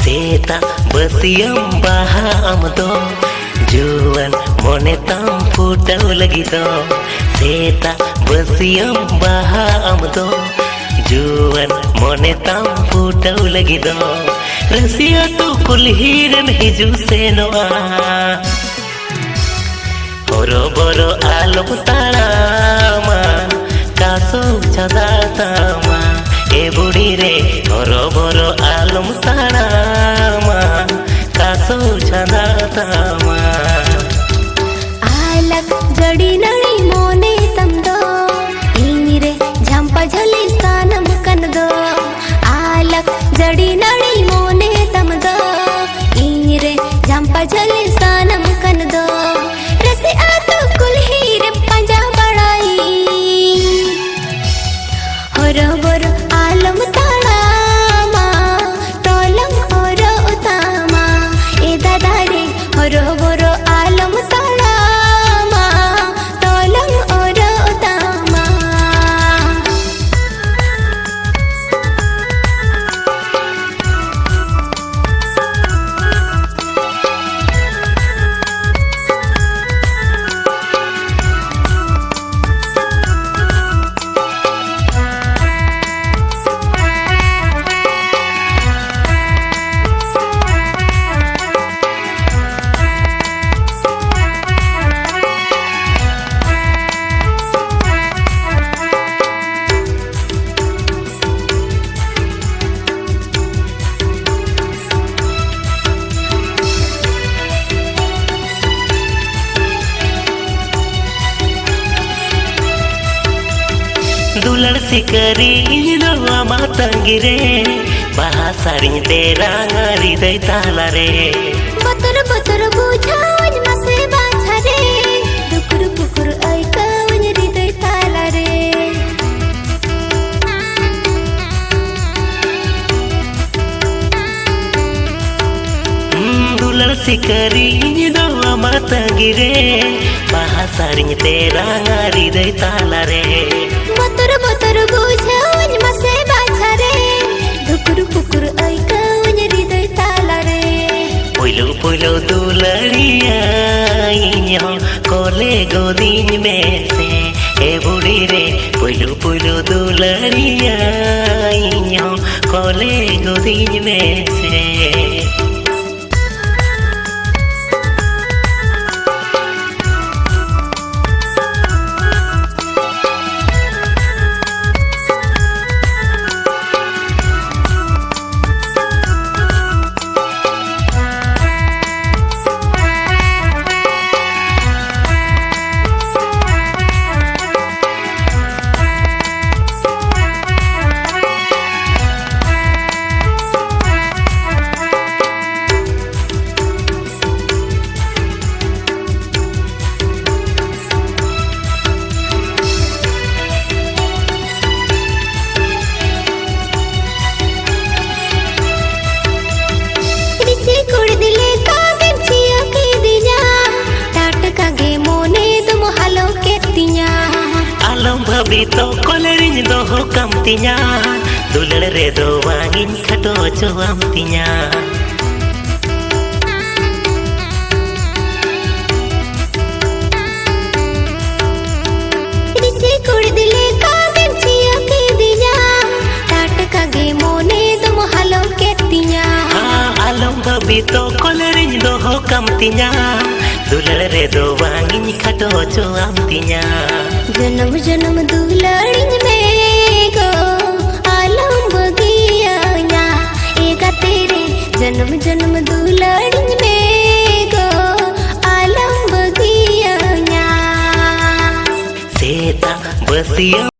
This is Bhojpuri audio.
Seta besiam baham do juan monetam putau lagi do Seta besiam baham do juan monetam putau lagi do Rasia tu kulhiran hiju senoa Horo boro alom talama kaso chadatama ए बुढ़ी रे हरो बरो आलम तारामा कासो छना तामा आलक जड़ी नड़ी मोने तम दो इंगी रे झंपा झली स्थानम कन दो आलक जड़ी नड़ी मोने तम दो इंगी रे झंपा झली स्थानम कन दो रसे आतो कुल्ही रे पंजा बड़ाई हरो बरो आलम तारामा तोलम हरो उतामा ए दादा रे हरो बरो आलम तारामा तोलम हरो उतामा दुलड़ सिकरी इजनवा मातंगिरे बाहासारिं तेरा ngari dai tala re बतर बतर बुझावन मसे बाछा रे दुकुर पुकुर आई कावन हृदय ताला रे दुलड़ सिकरी इजनवा मातंगिरे बाहासारिं तेरा ngari dai tala re बतर बतर बुझावन मसे बाछा रे दुकुर पुकुर आई कावन हृदय ताला रे पुलो पुलो दुलड़िया इन्यो कोले गोदीन में से ए बुढ़ी रे पुलो पुलो दुलड़िया इन्यो कोले गोदीन में से Bito kolerin doho kamtinya dulur redo wangin kato cuamtinya Risi kur dile kagen ciya ke dinya tat kage mone dum halo ketinya Alam bito kolerin doho kamtinya dulur redo wangin kato cuamtinya जन्म जन्म दुलड़िन में गो आलम बगिया एगा तेरे जन्म जन्म दुलड़िन में गो आलम बगिया Seta besiam